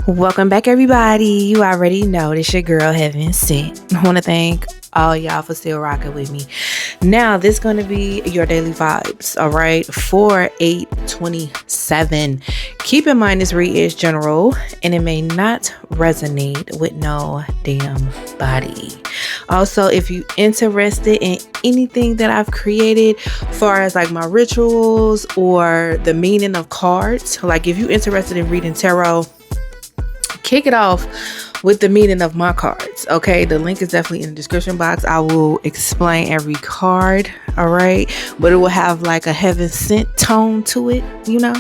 Welcome back, everybody. You already know this your girl HeavenSent. I want to thank all y'all for still rocking with me. Now, this is going to be your daily vibes, all right, for 8/27. Keep in mind this read is general and it may not resonate with no damn body. Also, if you interested in anything that I've created far as like my rituals or the meaning of cards, like if you're interested in reading tarot, kick it off with the meaning of my cards. Okay, the link is definitely in the description box. I will explain every card, all right, but it will have like a HeavenSent tone to it, you know.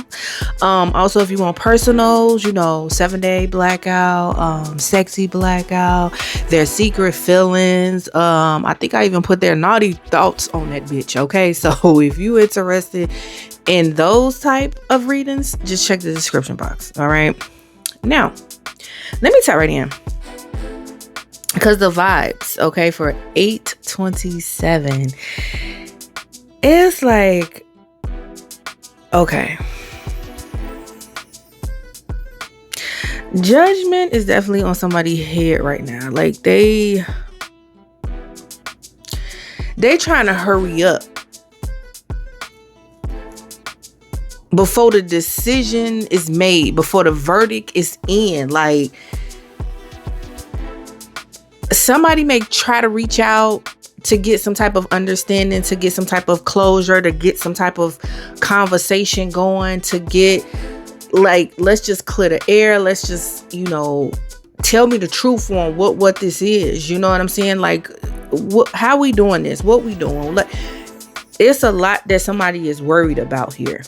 Also, if you want personals, you know, 7-day blackout, sexy blackout, their secret feelings, I think I even put their naughty thoughts on that bitch. Okay, so if you interested in those type of readings, just check the description box. All right, now let me tap right in, because the vibes, okay, for 8/27, it's like, okay, judgment is definitely on somebody's head right now. Like they trying to hurry up before the decision is made, before the verdict is in. Like, somebody may try to reach out to get some type of understanding, to get some type of closure, to get some type of conversation going, to get like, let's just clear the air. Let's just, you know, tell me the truth on what this is. You know what I'm saying? Like, how we doing this? What we doing? Like, it's a lot that somebody is worried about here.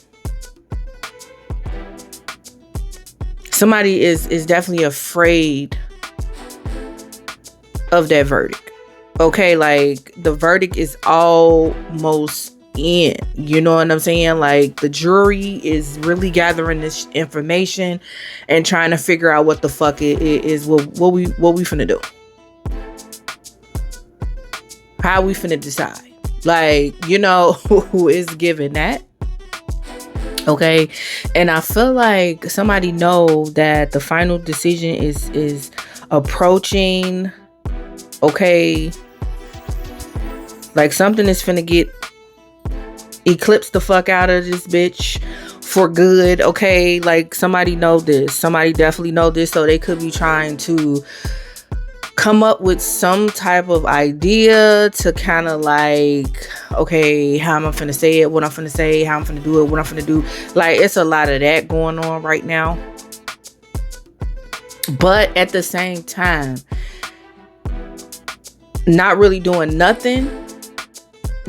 Somebody is definitely afraid of that verdict. Okay, like the verdict is almost in. You know what I'm saying? Like the jury is really gathering this information and trying to figure out what the fuck it is. What we finna do? How we finna decide? Like, you know, who is giving that? Okay, and I feel like somebody know that the final decision is approaching. Okay, like something is finna get eclipsed the fuck out of this bitch for good. Okay, like somebody know this. Somebody definitely know this, so they could be trying to come up with some type of idea to kind of like, okay, how am I finna say it, what I'm finna say, how I'm finna do it, what I'm finna do. Like, it's a lot of that going on right now. But at the same time, not really doing nothing,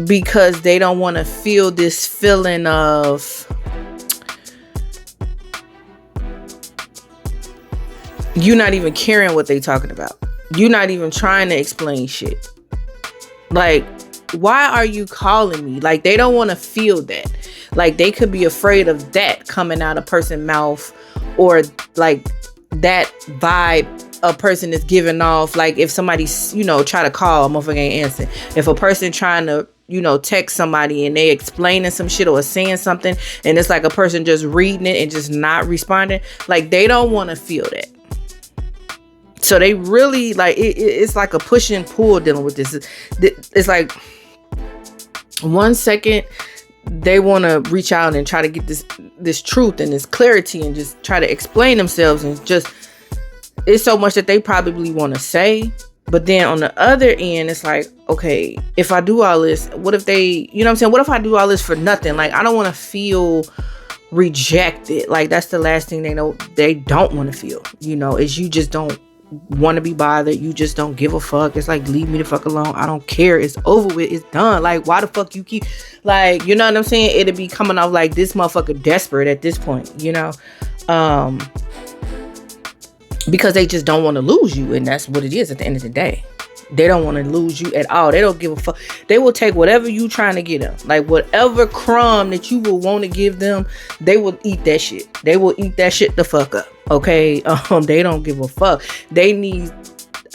because they don't want to feel this feeling of you not even caring what they talking about. You're not even trying to explain shit. Like, why are you calling me? Like, they don't want to feel that. Like, they could be afraid of that coming out of a person's mouth, or like that vibe a person is giving off. Like, if somebody, you know, try to call, a motherfucker ain't answer. If a person trying to, you know, text somebody and they explaining some shit or saying something, and it's like a person just reading it and just not responding, like, they don't want to feel that. So they really like it's like a push and pull dealing with this. It's like 1 second they want to reach out and try to get this truth and this clarity and just try to explain themselves, and just it's so much that they probably want to say. But then on the other end, it's like, okay, if I do all this, what if they, you know what I'm saying? What if I do all this for nothing? Like, I don't want to feel rejected. Like, that's the last thing they don't want to feel, you know, is you just don't want to be bothered. You just don't give a fuck. It's like, leave me the fuck alone. I don't care. It's over with. It's done. Like, why the fuck you keep, like, you know what I'm saying? It'd be coming off like this motherfucker desperate at this point, you know, because they just don't want to lose you. And that's what it is at the end of the day. They don't want to lose you at all. They don't give a fuck. They will take whatever you trying to get them. Like, whatever crumb that you will want to give them, they will eat that shit. They will eat that shit the fuck up. Okay? They don't give a fuck. They need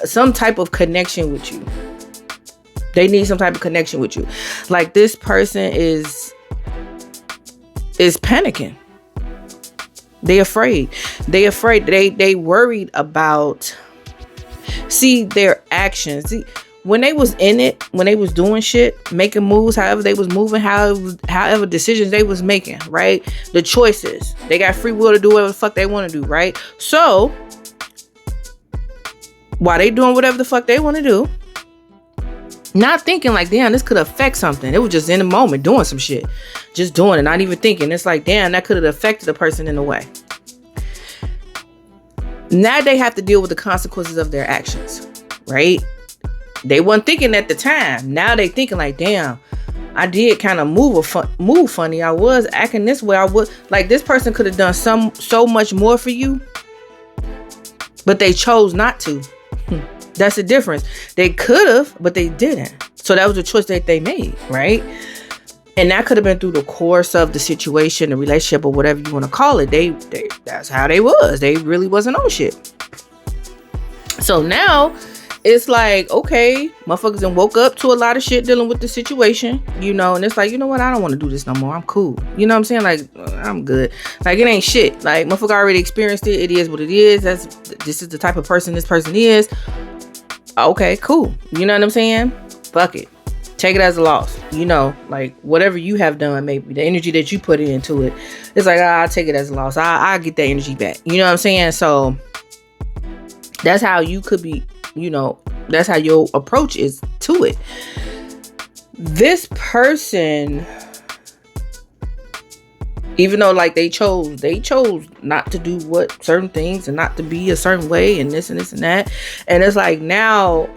some type of connection with you. They need some type of connection with you. Like, this person is panicking. They afraid. They afraid, they worried about, see, their actions. See, when they was in it, when they was doing shit, making moves, however they was moving, however decisions they was making, right? The choices. They got free will to do whatever the fuck they want to do, right? So, while they doing whatever the fuck they want to do, not thinking like, damn, this could affect something. It was just in the moment doing some shit. Just doing it, not even thinking. It's like, damn, that could have affected a person in a way. Now they have to deal with the consequences of their actions, right? They weren't thinking at the time. Now they thinking like, damn, I did kind of move funny. I was acting this way. I was like, this person could have done so much more for you, but they chose not to. That's the difference. They could have, but they didn't. So that was a choice that they made, right? And that could have been through the course of the situation, the relationship, or whatever you want to call it. They that's how they was. They really wasn't on shit. So now it's like, okay, motherfuckers done woke up to a lot of shit dealing with the situation, you know, and it's like, you know what? I don't want to do this no more. I'm cool. You know what I'm saying? Like, I'm good. Like, it ain't shit. Like, motherfucker already experienced it. It is what it is. This is the type of person this person is. Okay, cool. You know what I'm saying? Fuck it. Take it as a loss. You know, like, whatever you have done, maybe the energy that you put into it, it's like, I'll take it as a loss. I'll get that energy back. You know what I'm saying? So that's how you could be, you know, that's how your approach is to it. This person, even though like they chose not to do what certain things and not to be a certain way and this and this and that. And it's like, now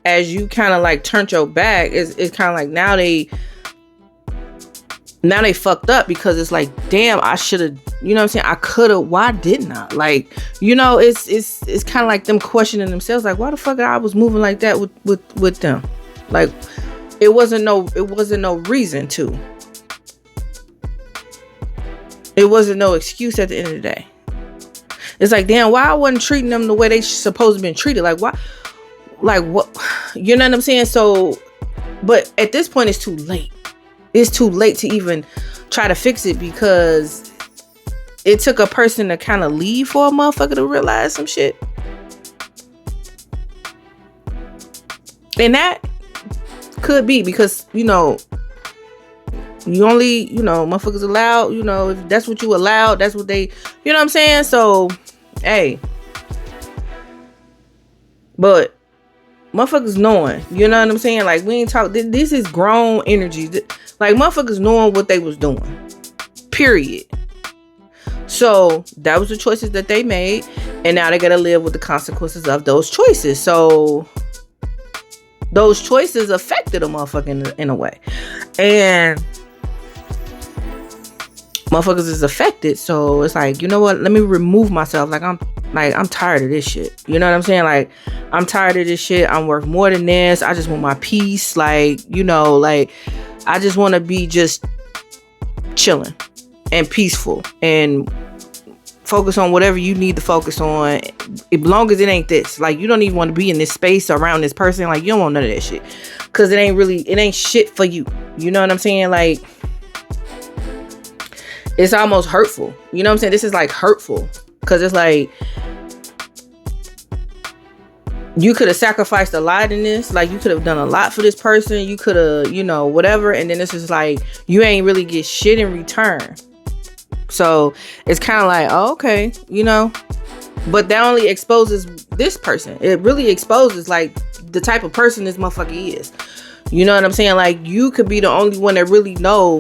as you kind of like turned your back, it's kind of like now they fucked up, because it's like, damn, I should have, you know what I'm saying? I could have, why didn't I? Like, you know, it's kind of like them questioning themselves, like, why the fuck I was moving like that with them? Like, it wasn't no reason to. It wasn't no excuse at the end of the day. It's like, damn, why I wasn't treating them the way they supposed to been treated? Like, why? Like, what? You know what I'm saying? So, but at this point, it's too late. It's too late to even try to fix it, because it took a person to kind of leave for a motherfucker to realize some shit. And that could be because, you know, you only, you know, motherfuckers allowed, you know, if that's what you allowed, that's what they, you know what I'm saying? So, hey. But motherfuckers knowing, you know what I'm saying? Like, we ain't talk, this is grown energy. Like, motherfuckers knowing what they was doing. Period. So, that was the choices that they made. And now they gotta live with the consequences of those choices. So, those choices affected a motherfucker in a way. And motherfuckers is affected. So it's like, you know what? Let me remove myself. Like, I'm tired of this shit. You know what I'm saying? Like, I'm tired of this shit. I'm worth more than this. I just want my peace. Like, you know, like, I just want to be just chilling and peaceful and focus on whatever you need to focus on, as long as it ain't this. Like, you don't even want to be in this space around this person. Like, you don't want none of that shit, because it ain't shit for you. You know what I'm saying? Like, it's almost hurtful. You know what I'm saying? This is like hurtful, because it's like, you could have sacrificed a lot in this. Like, you could have done a lot for this person. You could have, you know, whatever. And then this is like, you ain't really get shit in return. So it's kind of like, oh, okay, you know, but that only exposes this person. It really exposes like the type of person this motherfucker is. You know what I'm saying? Like, you could be the only one that really know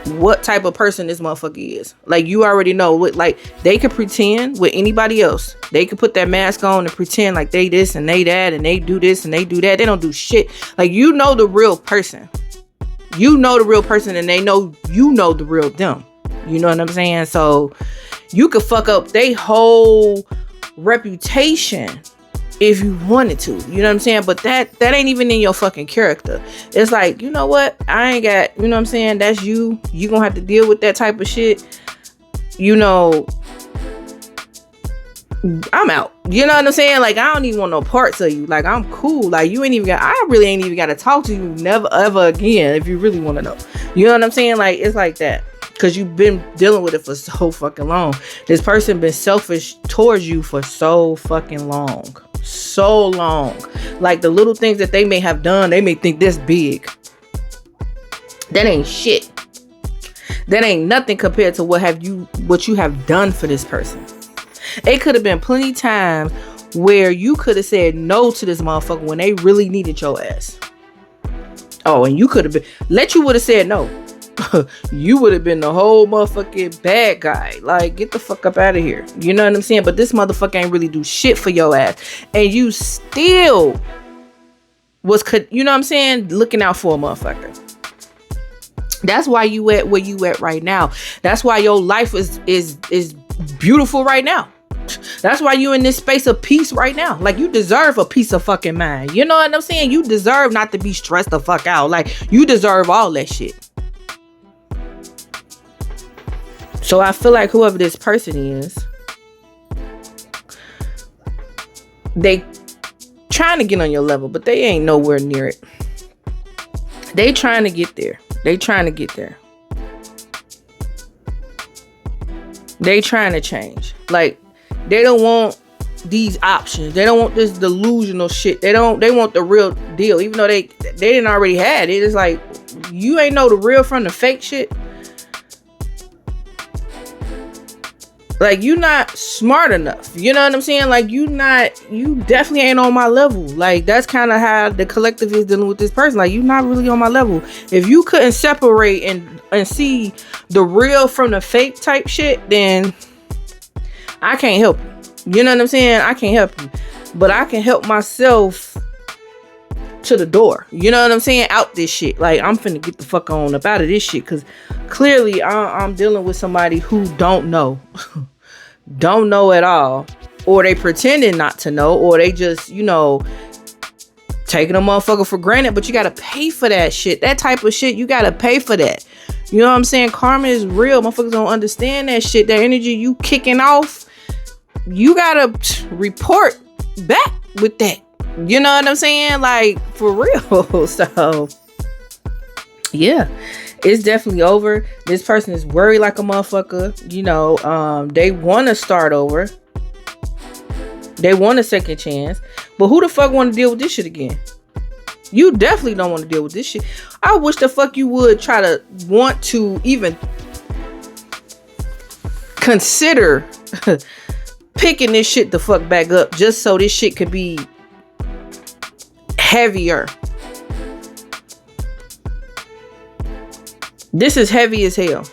what type of person this motherfucker is. Like, you already know what, like, they could pretend with anybody else. They could put that mask on and pretend like they this and they that and they do this and they do that. They don't do shit. Like, you know the real person. You know the real person, and they know you know the real them. You know what I'm saying? So you could fuck up their whole reputation if you wanted to. You know what I'm saying? But that ain't even in your fucking character. It's like, you know what? I ain't got, you know what I'm saying? That's you. You gonna have to deal with that type of shit. You know, I'm out. You know what I'm saying? Like, I don't even want no parts of you. Like, I'm cool. Like, I really ain't even got to talk to you never ever again if you really want to know. You know what I'm saying? Like, it's like that. Because you've been dealing with it for so fucking long. This person been selfish towards you for so fucking long. So long. Like the little things that they may have done, they may think this big. That ain't shit. That ain't nothing compared to what you have done for this person. It could have been plenty times where you could have said no to this motherfucker when they really needed your ass. Oh, and you could have been, you would have said no. You would have been the whole motherfucking bad guy. Like, get the fuck up out of here. You know what I'm saying? But this motherfucker ain't really do shit for your ass. And you still was, you know what I'm saying? Looking out for a motherfucker. That's why you at where you at right now. That's why your life is beautiful right now. That's why you in this space of peace right now. Like, you deserve a peace of fucking mind. You know what I'm saying? You deserve not to be stressed the fuck out. Like, you deserve all that shit. So I feel like whoever this person is, they trying to get on your level, but they ain't nowhere near it. They trying to get there. They trying to get there. They trying to change. Like, they don't want these options. They don't want this delusional shit. They want the real deal. Even though they didn't already had it. It's like, you ain't know the real from the fake shit. Like, you not smart enough. You know what I'm saying? Like, you definitely ain't on my level. Like, that's kind of how the collective is dealing with this person. Like, you not really on my level. If you couldn't separate and see the real from the fake type shit, then I can't help you. You know what I'm saying? I can't help you. But I can help myself to the door. You know what I'm saying? Out this shit. Like, I'm finna get the fuck on up out of this shit. Because clearly I'm dealing with somebody who don't know. Don't know at all. Or they pretending not to know. Or they just, you know, taking a motherfucker for granted. But you gotta pay for that shit. That type of shit, you gotta pay for that. You know what I'm saying? Karma is real. Motherfuckers don't understand that shit. That energy you kicking off, you gotta report back with that. You know what I'm saying? Like, for real. So, yeah. It's definitely over. This person is worried like a motherfucker. You know, they want to start over. They want a second chance. But who the fuck want to deal with this shit again? You definitely don't want to deal with this shit. I wish the fuck you would try to want to even consider picking this shit the fuck back up just so this shit could be heavier. This is heavy as hell.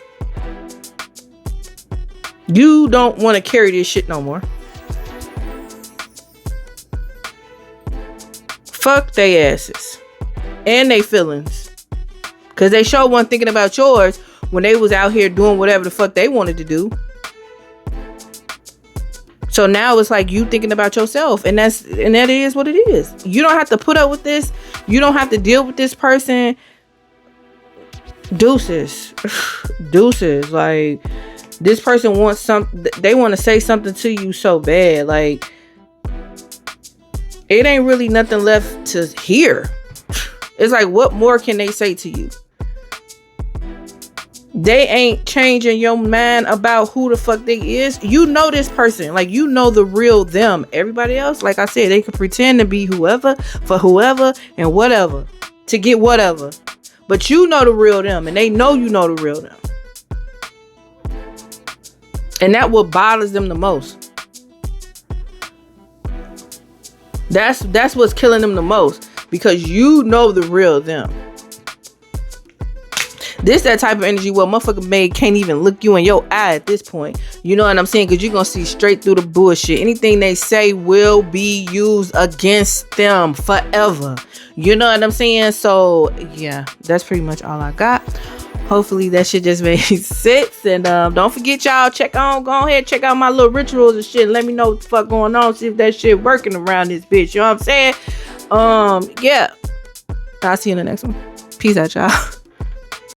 You don't want to carry this shit no more. Fuck they asses. And they feelings. Because they sure wasn't thinking about yours when they was out here doing whatever the fuck they wanted to do. So now it's like you thinking about yourself. And that is what it is. You don't have to put up with this. You don't have to deal with this person. Deuces. Deuces. Like, this person wants something. They want to say something to you so bad. Like, it ain't really nothing left to hear. It's like, what more can they say to you? They ain't changing your mind about who the fuck they is. You know this person. Like, you know the real them. Everybody else, like I said, they can pretend to be whoever for whoever and whatever to get whatever. But you know the real them, and they know you know the real them. And that what bothers them the most. That's what's killing them the most. Because you know the real them. This that type of energy where motherfucker can't even look you in your eye at this point. You know what I'm saying? Because you're going to see straight through the bullshit. Anything they say will be used against them forever. You know what I'm saying? So, yeah, that's pretty much all I got. Hopefully that shit just made sense. And don't forget, y'all, go ahead, check out my little rituals and shit. And let me know what the fuck going on. See if that shit working around this bitch. You know what I'm saying? Yeah. I'll see you in the next one. Peace out, y'all.